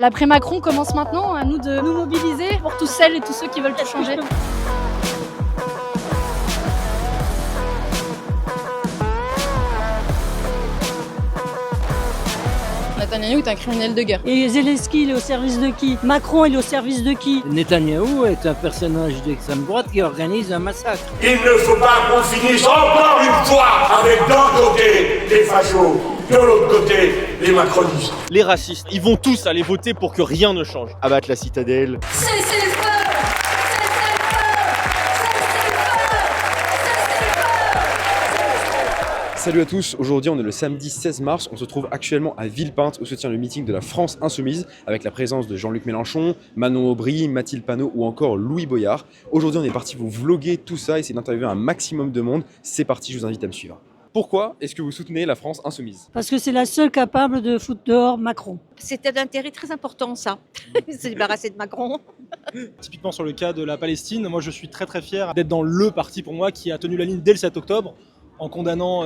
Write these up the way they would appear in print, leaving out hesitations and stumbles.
L'après-Macron commence maintenant, à nous de nous mobiliser pour tous celles et tous ceux qui veulent tout changer. Netanyahou est un criminel de guerre. Et Zelensky, il est au service de qui? Macron, il est au service de qui? Netanyahou est un personnage d'extrême droite qui organise un massacre. Il ne faut pas qu'on finisse encore une fois avec d'un côté les fachos, de l'autre côté les macronistes. Les racistes, ils vont tous aller voter pour que rien ne change. Abattre la citadelle. Cessez le feu! Cessez le feu! Salut à tous, aujourd'hui on est le samedi 16 mars, on se trouve actuellement à Villepinte où se tient le meeting de la France Insoumise avec la présence de Jean-Luc Mélenchon, Manon Aubry, Mathilde Panot ou encore Louis Boyard. Aujourd'hui on est parti vous vloguer tout ça, essayer d'interviewer un maximum de monde, c'est parti, je vous invite à me suivre. Pourquoi est-ce que vous soutenez la France Insoumise? Parce que c'est la seule capable de foutre dehors Macron. C'était d'intérêt très important, ça. Se débarrasser de Macron. Typiquement sur le cas de la Palestine, moi je suis très fier d'être dans le parti pour moi qui a tenu la ligne dès le 7 octobre en condamnant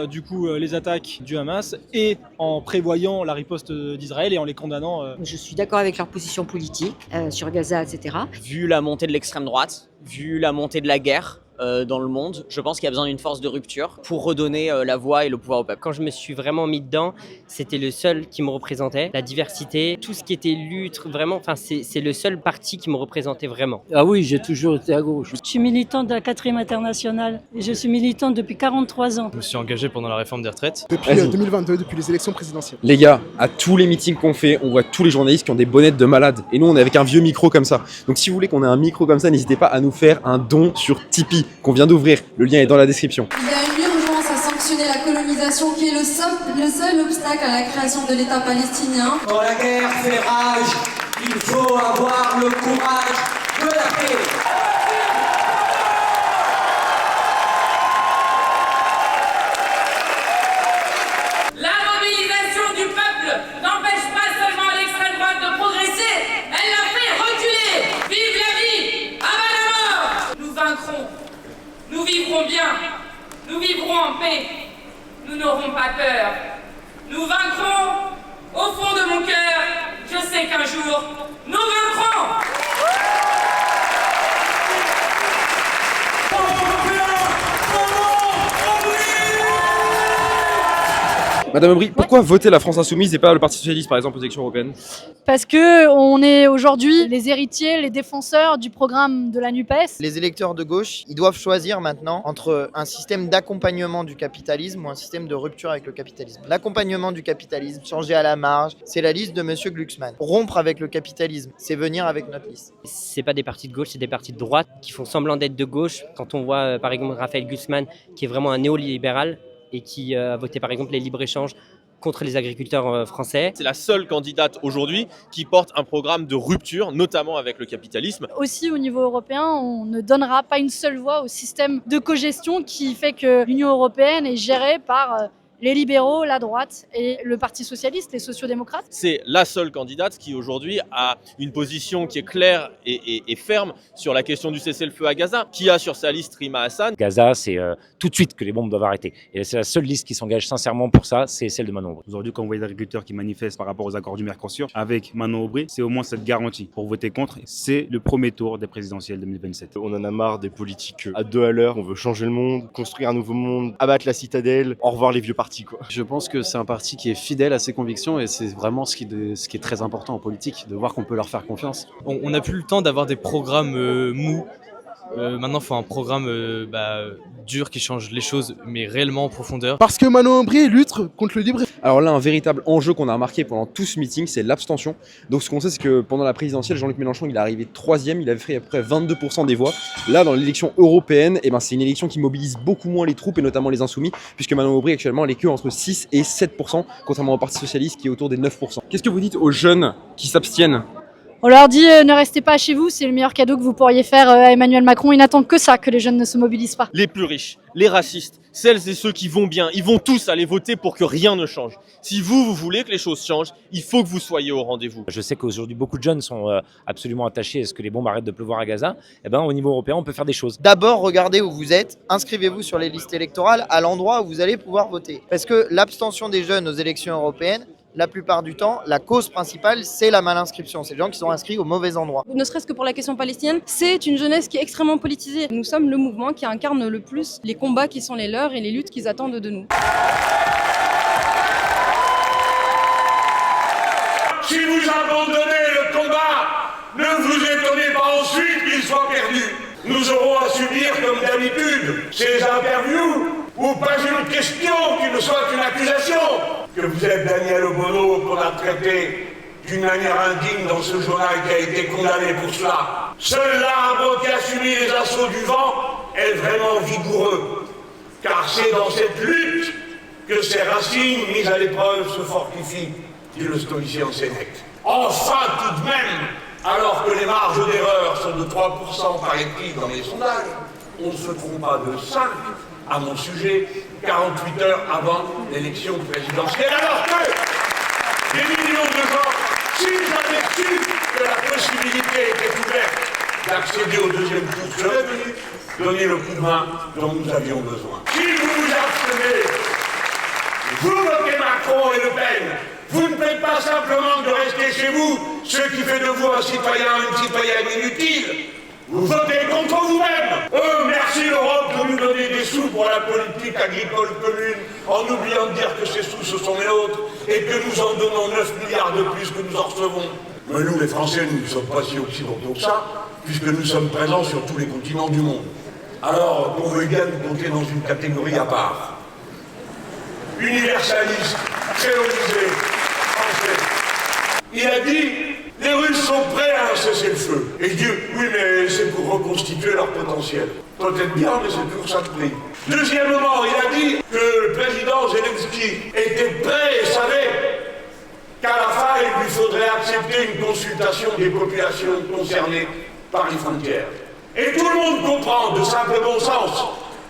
les attaques du Hamas et en prévoyant la riposte d'Israël et en les condamnant. Je suis d'accord avec leur position politique sur Gaza, etc. Vu la montée de l'extrême droite, vu la montée de la guerre dans le monde, je pense qu'il y a besoin d'une force de rupture pour redonner la voix et le pouvoir au peuple. Quand je me suis vraiment mis dedans, c'était le seul qui me représentait, la diversité, tout ce qui était lutte, vraiment, enfin c'est le seul parti qui me représentait vraiment. Ah oui, j'ai toujours été à gauche. Je suis militante de la 4e internationale et je suis militante depuis 43 ans. Je me suis engagé pendant la réforme des retraites. Depuis 2022, depuis les élections présidentielles. Les gars, à tous les meetings qu'on fait, on voit tous les journalistes qui ont des bonnettes de malades. Et nous on est avec un vieux micro comme ça. Donc si vous voulez qu'on ait un micro comme ça, n'hésitez pas à nous faire un don sur Tipeee qu'on vient d'ouvrir. Le lien est dans la description. Il y a une urgence à sanctionner la colonisation qui est le seul obstacle à la création de l'État palestinien. Quand la guerre fait rage, il faut avoir le courage de la paix. La mobilisation du peuple n'empêche pas seulement l'extrême droite de progresser, elle la fait reculer. Vive la vie, abat la mort. Nous vaincrons. Nous vivrons bien, nous vivrons en paix, nous n'aurons pas peur. Nous vaincrons, au fond de mon cœur, je sais qu'un jour, nous vaincrons. Madame Aubry, pourquoi voter la France Insoumise et pas le Parti Socialiste par exemple aux élections européennes? Parce que on est aujourd'hui les héritiers, les défenseurs du programme de la NUPES. Les électeurs de gauche, ils doivent choisir maintenant entre un système d'accompagnement du capitalisme ou un système de rupture avec le capitalisme. L'accompagnement du capitalisme, changer à la marge, c'est la liste de Monsieur Glucksmann. Rompre avec le capitalisme, c'est venir avec notre liste. C'est pas des partis de gauche, c'est des partis de droite qui font semblant d'être de gauche. Quand on voit par exemple Raphaël Glucksmann qui est vraiment un néolibéral et qui a voté par exemple les libres-échanges contre les agriculteurs français. C'est la seule candidate aujourd'hui qui porte un programme de rupture, notamment avec le capitalisme. Aussi au niveau européen, on ne donnera pas une seule voix au système de cogestion qui fait que l'Union européenne est gérée par les libéraux, la droite et le Parti socialiste, les sociodémocrates. C'est la seule candidate qui aujourd'hui a une position qui est claire et ferme sur la question du cessez-le-feu à Gaza, qui a sur sa liste Rima Hassan. Gaza, c'est tout de suite que les bombes doivent arrêter. Et c'est la seule liste qui s'engage sincèrement pour ça, c'est celle de Manon Aubry. Aujourd'hui, quand on voit les agriculteurs qui manifestent par rapport aux accords du Mercosur, avec Manon Aubry, c'est au moins cette garantie. Pour voter contre, c'est le premier tour des présidentielles 2027. On en a marre des politiques à deux à l'heure, on veut changer le monde, construire un nouveau monde, abattre la citadelle, au revoir les vieux partis quoi. Je pense que c'est un parti qui est fidèle à ses convictions et c'est vraiment ce qui est très important en politique, de voir qu'on peut leur faire confiance. On n'a plus le temps d'avoir des programmes mous. Maintenant, il faut un programme dur qui change les choses, mais réellement en profondeur. Parce que Manon Aubry lutte contre le libre. Alors là, un véritable enjeu qu'on a remarqué pendant tout ce meeting, c'est l'abstention. Donc ce qu'on sait, c'est que pendant la présidentielle, Jean-Luc Mélenchon, il est arrivé 3e, il avait fait à peu près 22% des voix. Là, dans l'élection européenne, c'est une élection qui mobilise beaucoup moins les troupes, et notamment les insoumis, puisque Manon Aubry, actuellement, elle est que entre 6 et 7%, contrairement au Parti Socialiste qui est autour des 9%. Qu'est-ce que vous dites aux jeunes qui s'abstiennent? On leur dit ne restez pas chez vous, c'est le meilleur cadeau que vous pourriez faire à Emmanuel Macron. Il n'attend que ça, que les jeunes ne se mobilisent pas. Les plus riches, les racistes, celles et ceux qui vont bien, ils vont tous aller voter pour que rien ne change. Si vous voulez que les choses changent, il faut que vous soyez au rendez-vous. Je sais qu'aujourd'hui, beaucoup de jeunes sont absolument attachés à ce que les bombes arrêtent de pleuvoir à Gaza. Au niveau européen, on peut faire des choses. D'abord, regardez où vous êtes, inscrivez-vous sur les listes électorales à l'endroit où vous allez pouvoir voter. Parce que l'abstention des jeunes aux élections européennes, la plupart du temps, la cause principale, c'est la malinscription. C'est les gens qui sont inscrits au mauvais endroit. Ne serait-ce que pour la question palestinienne, c'est une jeunesse qui est extrêmement politisée. Nous sommes le mouvement qui incarne le plus les combats qui sont les leurs et les luttes qu'ils attendent de nous. Si vous abandonnez le combat, ne vous étonnez pas ensuite qu'il soit perdu. Nous aurons à subir, comme d'habitude, ces interviews où pas une question qui ne soit une accusation. Que vous êtes Daniel Obono, qu'on a traité d'une manière indigne dans ce journal qui a été condamné pour cela. Seul l'arbre qui a subi les assauts du vent est vraiment vigoureux. Car c'est dans cette lutte que ses racines mises à l'épreuve se fortifient, dit le stoïcien Sénèque. Enfin, tout de même, alors que les marges d'erreur sont de 3% paraît-il dans les sondages, on ne se trompe pas de 5 à mon sujet, 48 heures avant l'élection présidentielle, alors que des millions de gens, s'ils avaient su que la possibilité était ouverte d'accéder au deuxième tour, seraient venus donner le coup de main dont nous avions besoin. Si vous vous abstenez, vous votez Macron et Le Pen, vous ne faites pas simplement de rester chez vous, ce qui fait de vous un citoyen ou une citoyenne inutile. Vous votez contre vous-même. Merci l'Europe de nous donner des sous pour la politique agricole commune, en oubliant de dire que ces sous, ce sont les nôtres, et que nous en donnons 9 milliards de plus que nous en recevons. Mais nous, les Français, nous ne sommes pas si occidentaux que ça, puisque nous sommes présents sur tous les continents du monde. Alors, qu'on veuille bien nous compter dans une catégorie à part. Universaliste, créolisé, français. Il a dit... Les Russes sont prêts à un cessez-le-feu. Et je dis, oui, mais c'est pour reconstituer leur potentiel. Peut-être bien, mais c'est toujours ça le prix. Deuxièmement, il a dit que le président Zelensky était prêt et savait qu'à la fin, il lui faudrait accepter une consultation des populations concernées par les frontières. Et tout le monde comprend, de simple bon sens,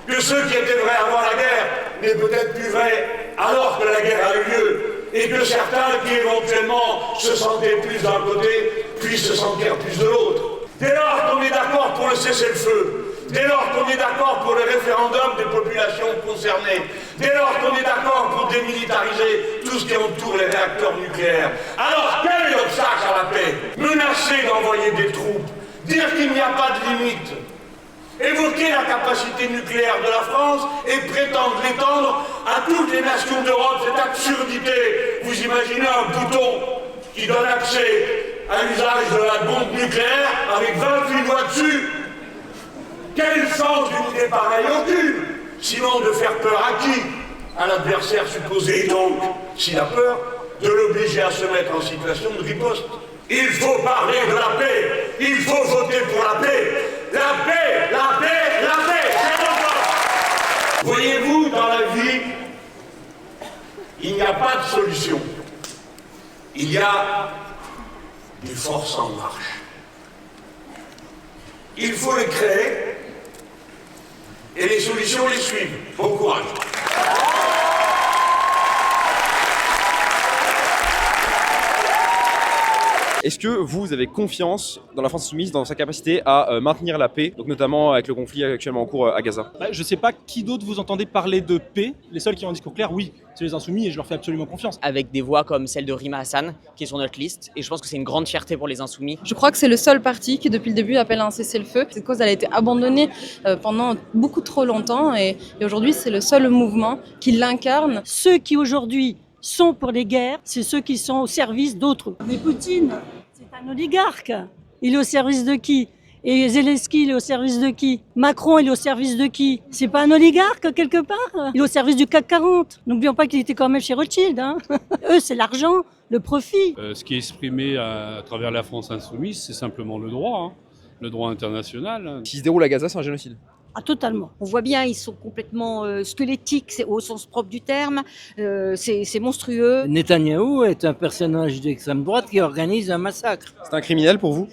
que ceux qui étaient vrais avant la guerre n'est peut-être plus vrai alors que la guerre a eu lieu. Et que certains qui éventuellement se sentaient plus d'un côté puissent se sentir plus de l'autre. Dès lors qu'on est d'accord pour le cessez-le-feu, dès lors qu'on est d'accord pour le référendum des populations concernées, dès lors qu'on est d'accord pour démilitariser tout ce qui entoure les réacteurs nucléaires, alors quel est l'obstacle à la paix? Menacer d'envoyer des troupes, dire qu'il n'y a pas de limite, évoquer la capacité nucléaire de la France et prétendre l'étendre à toutes les nations d'Europe, cette absurdité. Vous imaginez un bouton qui donne accès à l'usage de la bombe nucléaire avec 28 voix dessus? Quel sens d'une idée pareille? Aucune. Sinon de faire peur à qui? À l'adversaire supposé. Et donc, s'il a peur, de l'obliger à se mettre en situation de riposte. Il faut parler de la paix. Il faut voter pour la paix. La paix, la paix, la paix, c'est bon. Voyez-vous, dans la vie, il n'y a pas de solution. Il y a des forces en marche. Il faut les créer et les solutions les suivent. Bon courage. Est-ce que vous avez confiance dans la France insoumise, dans sa capacité à maintenir la paix, donc notamment avec le conflit actuellement en cours à Gaza? Je ne sais pas qui d'autre vous entendez parler de paix. Les seuls qui ont un discours clair, oui, c'est les insoumis et je leur fais absolument confiance. Avec des voix comme celle de Rima Hassan, qui est sur notre liste, et je pense que c'est une grande fierté pour les insoumis. Je crois que c'est le seul parti qui, depuis le début, appelle à un cessez-le-feu. Cette cause, elle a été abandonnée pendant beaucoup trop longtemps et aujourd'hui, c'est le seul mouvement qui l'incarne. Ceux qui aujourd'hui sont pour les guerres, c'est ceux qui sont au service d'autres. Mais Poutine, c'est un oligarque. Il est au service de qui? Et Zelensky, il est au service de qui? Macron, il est au service de qui? C'est pas un oligarque, quelque part? Il est au service du CAC 40. N'oublions pas qu'il était quand même chez Rothschild. Eux, c'est l'argent, le profit. Ce qui est exprimé à travers la France insoumise, c'est simplement le droit international. Ce qui se déroule à Gaza, c'est un génocide. Ah, totalement. On voit bien, ils sont complètement squelettiques, c'est au sens propre du terme, c'est monstrueux. Netanyahou est un personnage d'extrême droite qui organise un massacre. C'est un criminel pour vous?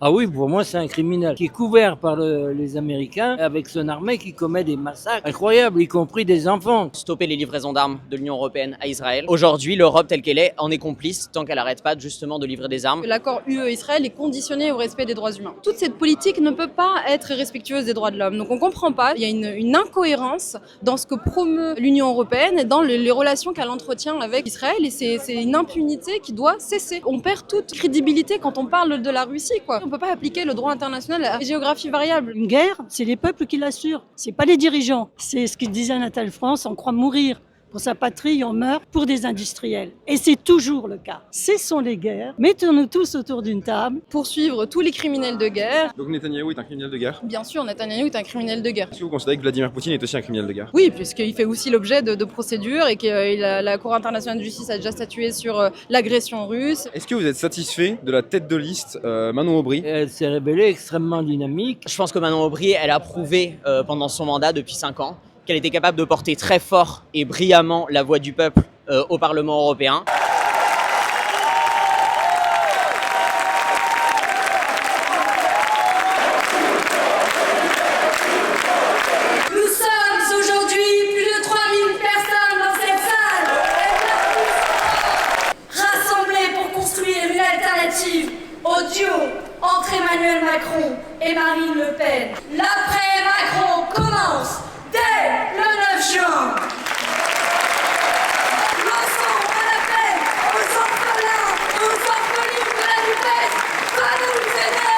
Ah oui, pour moi, c'est un criminel qui est couvert par les Américains avec son armée qui commet des massacres incroyables, y compris des enfants. Stopper les livraisons d'armes de l'Union européenne à Israël. Aujourd'hui, l'Europe telle qu'elle est en est complice tant qu'elle n'arrête pas justement de livrer des armes. L'accord UE-Israël est conditionné au respect des droits humains. Toute cette politique ne peut pas être respectueuse des droits de l'homme. Donc on ne comprend pas. Il y a une incohérence dans ce que promeut l'Union européenne et dans les relations qu'elle entretient avec Israël. Et c'est une impunité qui doit cesser. On perd toute crédibilité quand on parle de la Russie, quoi. On ne peut pas appliquer le droit international à géographie variable. Une guerre, c'est les peuples qui l'assurent, c'est pas les dirigeants. C'est ce qu'il disait Nathalie France, on croit mourir pour sa patrie, on meurt pour des industriels. Et c'est toujours le cas. Cessons les guerres, mettons-nous tous autour d'une table. Poursuivre tous les criminels de guerre. Donc Netanyahou est un criminel de guerre. Bien sûr, Netanyahou est un criminel de guerre. Est-ce que vous considérez que Vladimir Poutine est aussi un criminel de guerre? Oui, puisqu'il fait aussi l'objet de procédures et que la Cour internationale de justice a déjà statué sur l'agression russe. Est-ce que vous êtes satisfait de la tête de liste Manon Aubry? Elle s'est révélée extrêmement dynamique. Je pense que Manon Aubry, elle a prouvé pendant son mandat depuis 5 ans qu'elle était capable de porter très fort et brillamment la voix du peuple au Parlement européen. Nous sommes aujourd'hui plus de 3000 personnes dans cette salle, rassemblées pour construire une alternative au duo entre Emmanuel Macron et Marine Le Pen. L'après-Macron commence dès le 9 juin. Lançons un appel aux orphelins, aux orphelines de la NUPES. Venez nous aider.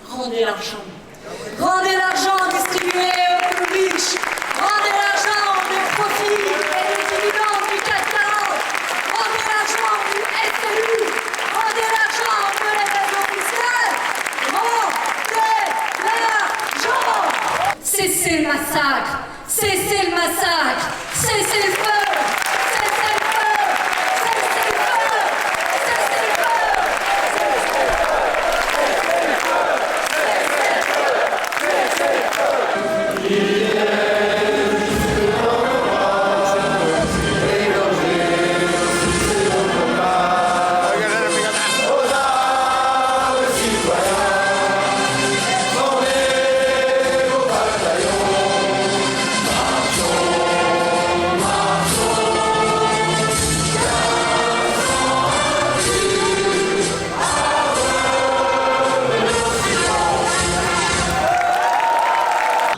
Rendez l'argent. Rendez l'argent distribué aux plus riches. Rendez l'argent des profits et des dividendes du CAC 40. Rendez l'argent du SLU. Rendez l'argent de l'évasion fiscale. Rendez l'argent. Cessez le massacre. Cessez le massacre. Cessez le feu. Cessez le feu. Cessez le feu. Cessez le feu.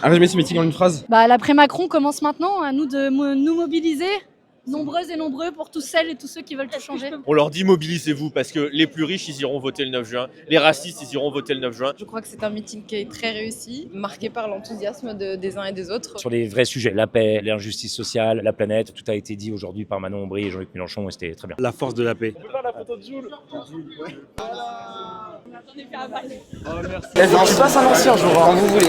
Un résumé de ce meeting en une phrase? L'après-Macron commence maintenant, à nous de nous mobiliser, nombreuses et nombreux, pour tous celles et tous ceux qui veulent tout changer. On leur dit mobilisez-vous parce que les plus riches, ils iront voter le 9 juin. Les racistes, ils iront voter le 9 juin. Je crois que c'est un meeting qui est très réussi, marqué par l'enthousiasme des uns et des autres. Sur les vrais sujets, la paix, l'injustice sociale, la planète, tout a été dit aujourd'hui par Manon Aubry et Jean-Luc Mélenchon et c'était très bien. La force de la paix. Je passe un ancien jour, quand vous voulez.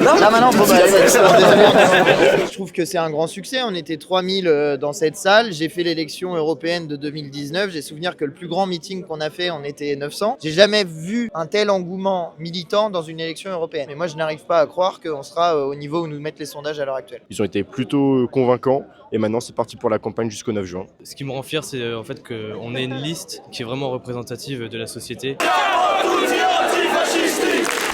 Là maintenant, je trouve que c'est un grand succès. On était 3000 dans cette salle. J'ai fait l'élection européenne de 2019. J'ai souvenir que le plus grand meeting qu'on a fait, on était 900. J'ai jamais vu un tel engouement militant dans une élection européenne. Mais moi, je n'arrive pas à croire qu'on sera au niveau où nous mettent les sondages à l'heure actuelle. Ils ont été plutôt convaincants et maintenant c'est parti pour la campagne jusqu'au 9 juin. Ce qui me rend fier, c'est en fait qu'on ait une liste qui est vraiment représentative de la société. Antifascistique.